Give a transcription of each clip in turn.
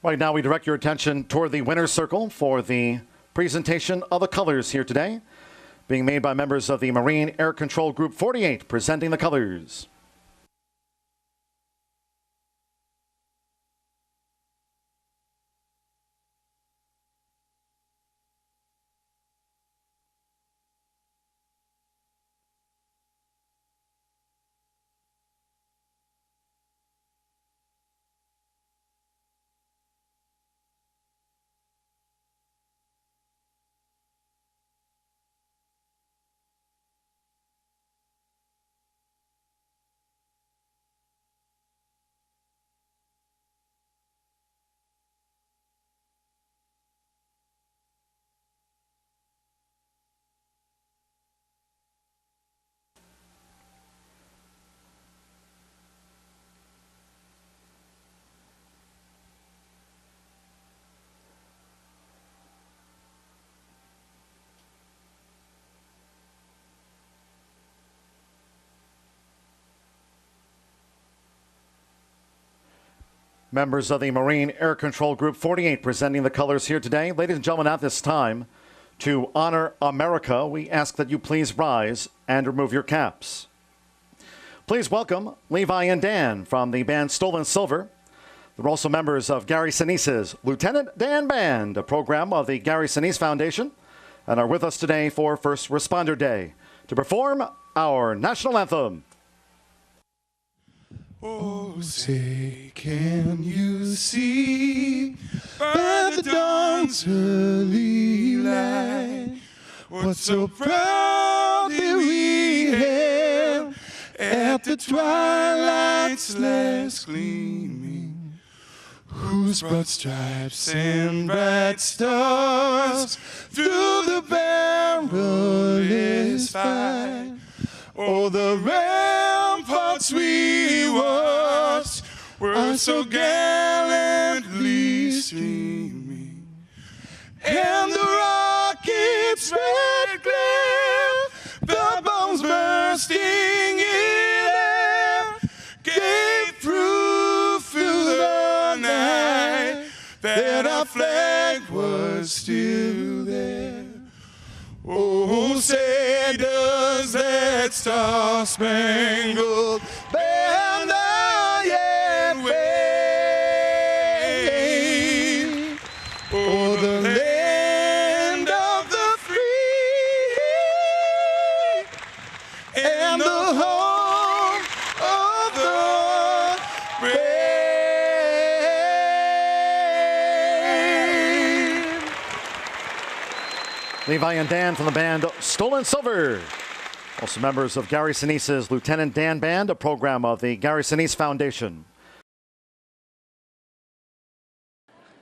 Right now, we direct your attention toward the winner's circle for the presentation of the colors here today, being made by members of the Marine Air Control Group 48, presenting the colors. Members of the Marine Air Control Group 48 presenting the colors here today. Ladies and gentlemen, at this time, to honor America, we ask that you please rise and remove your caps. Please welcome Levi and Dan from the band Stolen Silver. They're also members of Gary Sinise's Lieutenant Dan Band, a program of the Gary Sinise Foundation, and are with us today for First Responder Day to perform our national anthem. Oh, say, can you see by the dawn's early light what so proudly we hailed at the twilight's last gleaming, whose broad stripes and bright stars through the perilous fight? Oh, the ramparts we watched were so gallantly streaming, and the rocket's red glare, the bombs bursting in air, gave proof through the night that our flag was still there. Oh, say does that star-spangled banner yet wave o'er the land of the free and the home of the brave? Levi and Dan from the band Stolen Silver. Also members of Gary Sinise's Lieutenant Dan Band, a program of the Gary Sinise Foundation.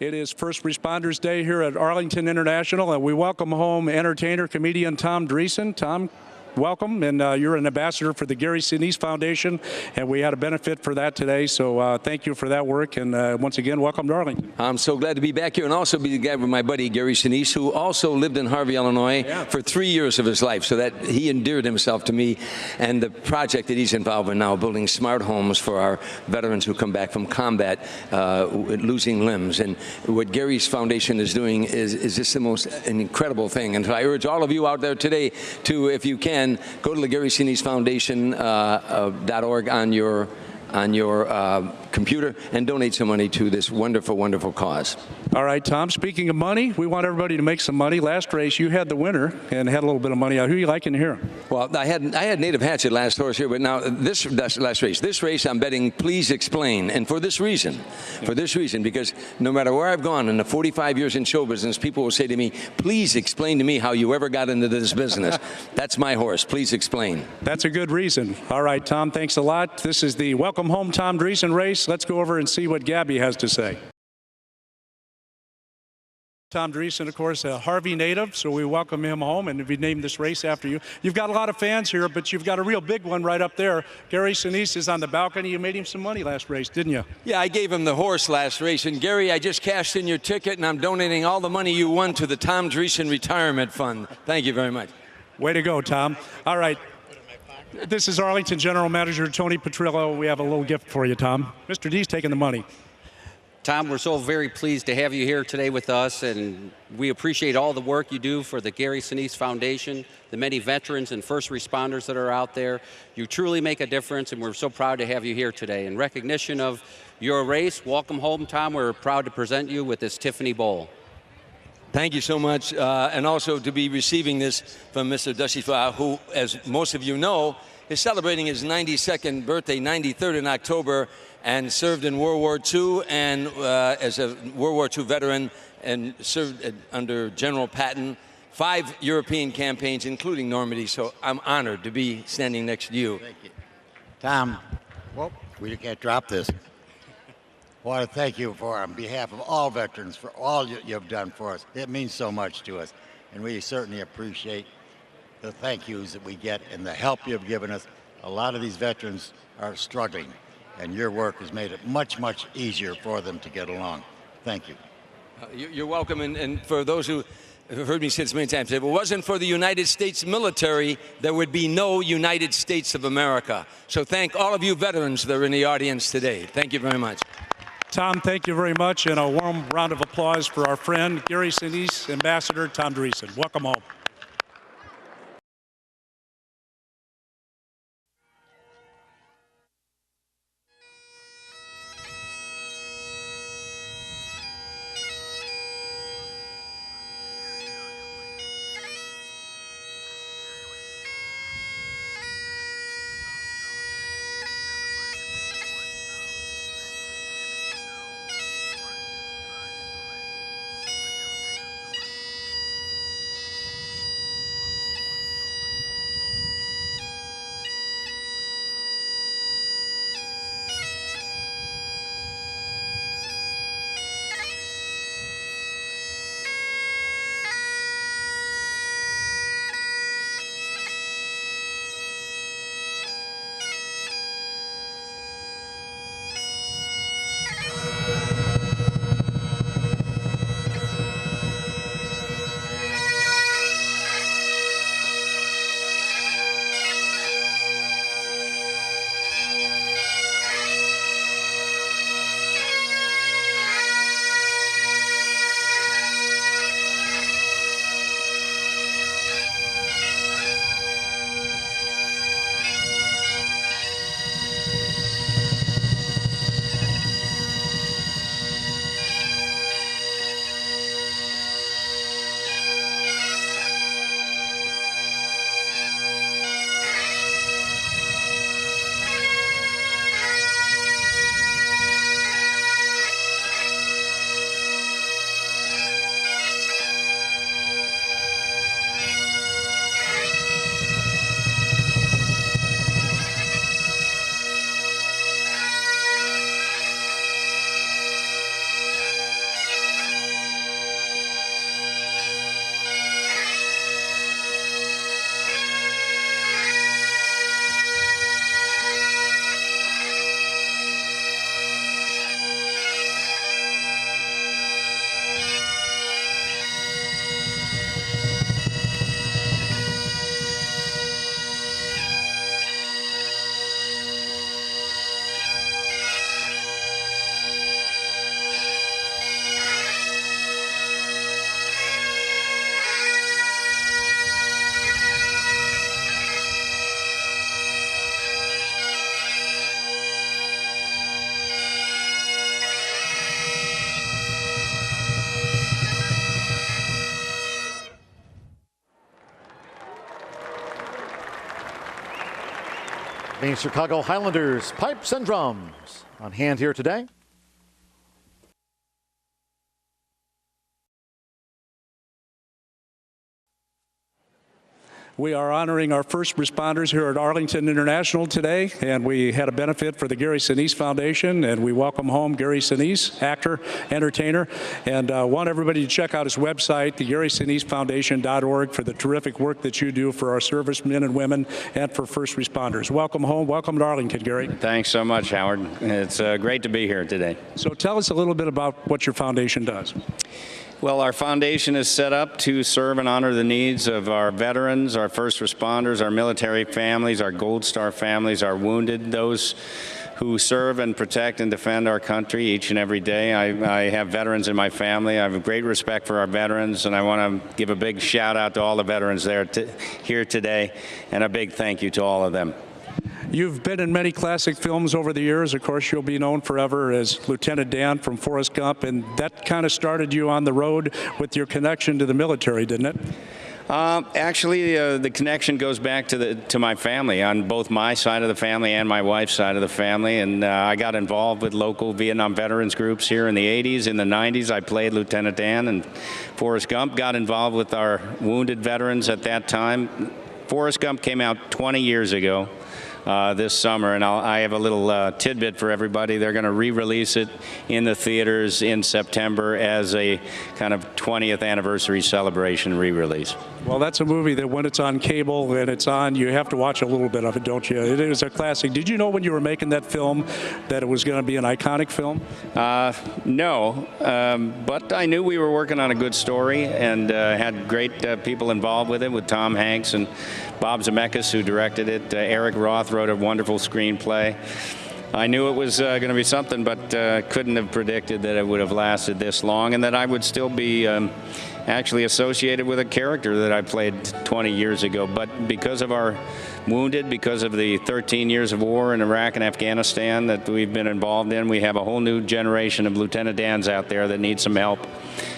It is First Responders Day here at Arlington International, and we welcome home entertainer, comedian Tom Dreesen. Tom, welcome, and you're an ambassador for the Gary Sinise Foundation, and we had a benefit for that today, so thank you for that work, and once again, welcome to Arlington. I'm so glad to be back here and also be together with my buddy Gary Sinise, who also lived in Harvey, Illinois for 3 years of his life, so that he endeared himself to me, and the project that he's involved in now, building smart homes for our veterans who come back from combat losing limbs. And what Gary's Foundation is doing is just the most incredible thing, and so I urge all of you out there today to, if you can, go to the Gary Sinise Foundation.org on your on your computer and donate some money to this wonderful, wonderful cause. All right, Tom, speaking of money, we want everybody to make some money. Last race, you had the winner and had a little bit of money. Who are you liking here? Well, I had Native Hatchet last horse here, but now this last race, I'm betting Please Explain. And for this reason, because no matter where I've gone in the 45 years in show business, people will say to me, please explain to me how you ever got into this business. That's my horse. Please explain. That's a good reason. All right, Tom, thanks a lot. This is the Welcome Home Tom Dreesen race. Let's go over and see what Gabby has to say. Tom Dreesen, of course, a Harvey native, so we welcome him home, and we named this race after you. You've got a lot of fans here, but you've got a real big one right up there. Gary Sinise is on the balcony. You made him some money last race, didn't you? Yeah, I gave him the horse last race, and Gary, I just cashed in your ticket, and I'm donating all the money you won to the Tom Dreesen Retirement Fund. Thank you very much. Way to go, Tom. All right. This is Arlington General Manager Tony Petrillo. We have a little gift for you, Tom. Mr. D's taking the money. Tom, we're so very pleased to have you here today with us, and we appreciate all the work you do for the Gary Sinise Foundation, the many veterans and first responders that are out there. You truly make a difference, and we're so proud to have you here today. In recognition of your race, welcome home, Tom. We're proud to present you with this Tiffany Bowl. Thank you so much, and also to be receiving this from Mr. Dashifa, who, as most of you know, is celebrating his 92nd birthday, 93rd in October, and served in World War II and as a World War II veteran and served under General Patton, 5 European campaigns, including Normandy. So I'm honored to be standing next to you. Thank you. Tom, well, we can't drop this. I want to thank you on behalf of all veterans for all you've done for us. It means so much to us, and we certainly appreciate the thank yous that we get and the help you've given us. A lot of these veterans are struggling, and your work has made it much, much easier for them to get along. Thank you. You're welcome, and for those who have heard me say this many times, if it wasn't for the United States military, there would be no United States of America. So thank all of you veterans that are in the audience today. Thank you very much. Tom, thank you very much, and a warm round of applause for our friend, Gary Sinise, Ambassador Tom Dreesen. Welcome home. The Chicago Highlanders pipes and drums on hand here today. We are honoring our first responders here at Arlington International today, and we had a benefit for the Gary Sinise Foundation, and we welcome home Gary Sinise, actor, entertainer, and want everybody to check out his website, thegarySiniseFoundation.org, for the terrific work that you do for our servicemen and women and for first responders. Welcome home. Welcome to Arlington, Gary. Thanks so much, Howard. It's great to be here today. So tell us a little bit about what your foundation does. Well, our foundation is set up to serve and honor the needs of our veterans, our first responders, our military families, our Gold Star families, our wounded, those who serve and protect and defend our country each and every day. I have veterans in my family. I have great respect for our veterans, and I want to give a big shout out to all the veterans here today, and a big thank you to all of them. You've been in many classic films over the years. Of course, you'll be known forever as Lieutenant Dan from Forrest Gump, and that kind of started you on the road with your connection to the military, didn't it? Actually, the connection goes back to my family, on both my side of the family and my wife's side of the family. And I got involved with local Vietnam veterans groups here in the 80s. In the 90s, I played Lieutenant Dan, and Forrest Gump got involved with our wounded veterans at that time. Forrest Gump came out 20 years ago. This summer, and I have a little tidbit for everybody. They're going to re-release it in the theaters in September as a kind of 20th anniversary celebration re-release. Well, that's a movie that when it's on cable and it's on, you have to watch a little bit of it, don't you? It is a classic. Did you know when you were making that film that it was going to be an iconic film? No, but I knew we were working on a good story, and had great people involved with it, with Tom Hanks and Bob Zemeckis, who directed it. Eric Roth wrote a wonderful screenplay. I knew it was going to be something, but couldn't have predicted that it would have lasted this long, and that I would still be actually associated with a character that I played 20 years ago. But because of our wounded, because of the 13 years of war in Iraq and Afghanistan that we've been involved in, we have a whole new generation of Lieutenant Dans out there that need some help.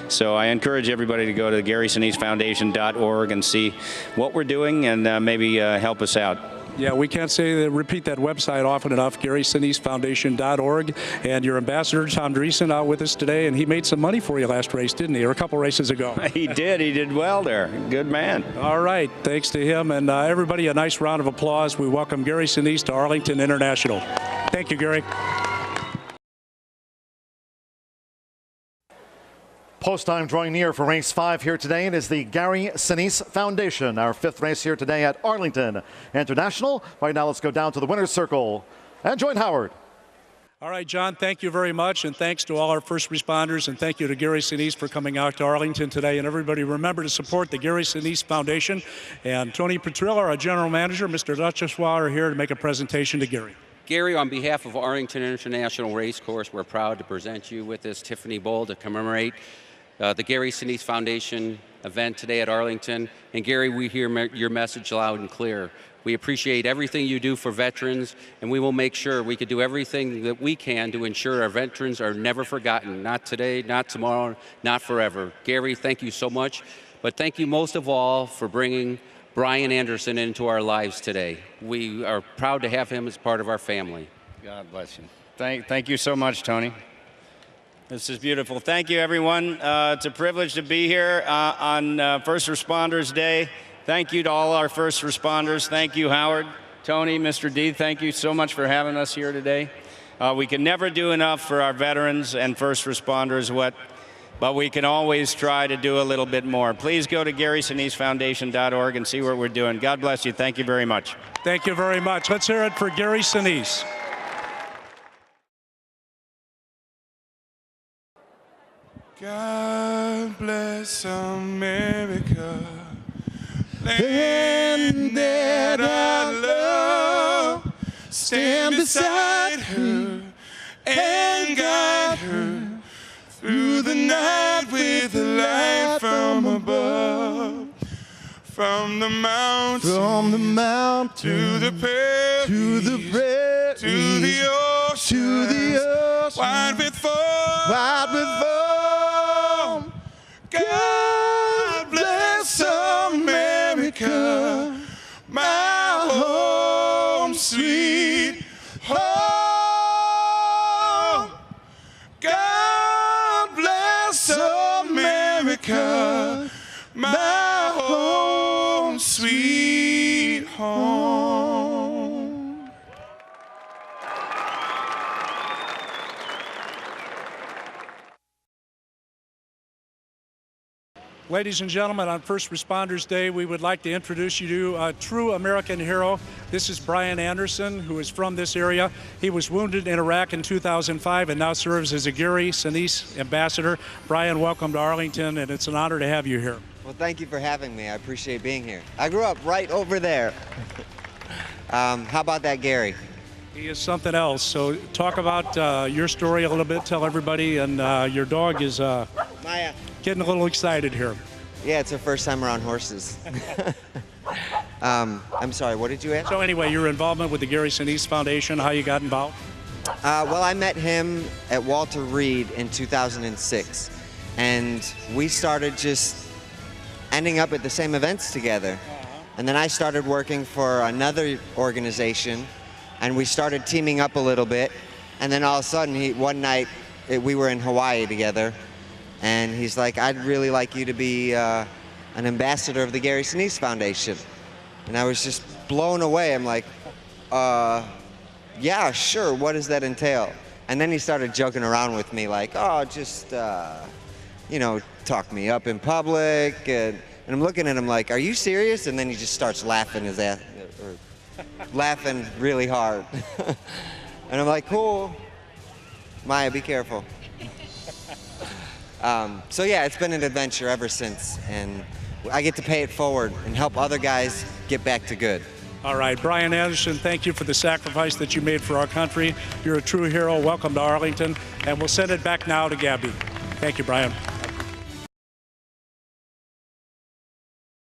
So I encourage everybody to go to GarySiniseFoundation.org and see what we're doing, and maybe help us out. Yeah, we can't repeat that website often enough, GarySiniseFoundation.org. And your ambassador, Tom Dreesen, out with us today, and he made some money for you last race, didn't he? Or a couple races ago. He did. He did well there. Good man. All right. Thanks to him. And everybody, a nice round of applause. We welcome Gary Sinise to Arlington International. Thank you, Gary. Post time drawing near for race 5 here today. It is the Gary Sinise Foundation, our 5th race here today at Arlington International. Right now, let's go down to the winner's circle and join Howard. All right, John, thank you very much, and thanks to all our first responders, and thank you to Gary Sinise for coming out to Arlington today. And everybody, remember to support the Gary Sinise Foundation. And Tony Petrilla, our general manager, Mr. Duchessois, are here to make a presentation to Gary. Gary, on behalf of Arlington International Racecourse, we're proud to present you with this Tiffany Bowl to commemorate the Gary Sinise Foundation event today at Arlington. And Gary, we hear your message loud and clear. We appreciate everything you do for veterans, and we will make sure we can do everything that we can to ensure our veterans are never forgotten. Not today, not tomorrow, not forever. Gary, thank you so much. But thank you most of all for bringing Brian Anderson into our lives today. We are proud to have him as part of our family. God bless you. Thank you so much, Tony. This is beautiful. Thank you, everyone. It's a privilege to be here on First Responders Day. Thank you to all our first responders. Thank you, Howard, Tony, Mr. D. Thank you so much for having us here today. We can never do enough for our veterans and first responders, but we can always try to do a little bit more. Please go to GarySiniseFoundation.org and see what we're doing. God bless you. Thank you very much. Thank you very much. Let's hear it for Gary Sinise. God bless America, land that I love. Stand beside her and guide her through the night with a light from above. From the mountain to the prairie, to the ocean, wide with foam. God bless America, my home sweet sweet home. Ladies and gentlemen, on First Responders Day, we would like to introduce you to a true American hero. This is Brian Anderson, who is from this area. He was wounded in Iraq in 2005 and now serves as a Gary Sinise ambassador. Brian, welcome to Arlington, and it's an honor to have you here. Well, thank you for having me. I appreciate being here. I grew up right over there. How about that, Gary? He is something else. So talk about your story a little bit. Tell everybody, and your dog is Maya. getting a little excited here. Yeah, it's her first time around horses. I'm sorry, what did you ask? So anyway, your involvement with the Gary Sinise Foundation, how you got involved? Well, I met him at Walter Reed in 2006, and we started just ending up at the same events together. And then I started working for another organization, and we started teaming up a little bit. And then all of a sudden, one night, we were in Hawaii together, and he's like, I'd really like you to be an ambassador of the Gary Sinise Foundation. And I was just blown away. I'm like, yeah, sure, what does that entail? And then he started joking around with me like, oh, just, you know, talk me up in public. And I'm looking at him like, are you serious? And then he just starts laughing his ass, or laughing really hard. And I'm like, cool. Maya, be careful. So yeah, it's been an adventure ever since, and I get to pay it forward and help other guys get back to good. All right, Brian Anderson, thank you for the sacrifice that you made for our country. You're a true hero. Welcome to Arlington, and we'll send it back now to Gabby. Thank you, Brian.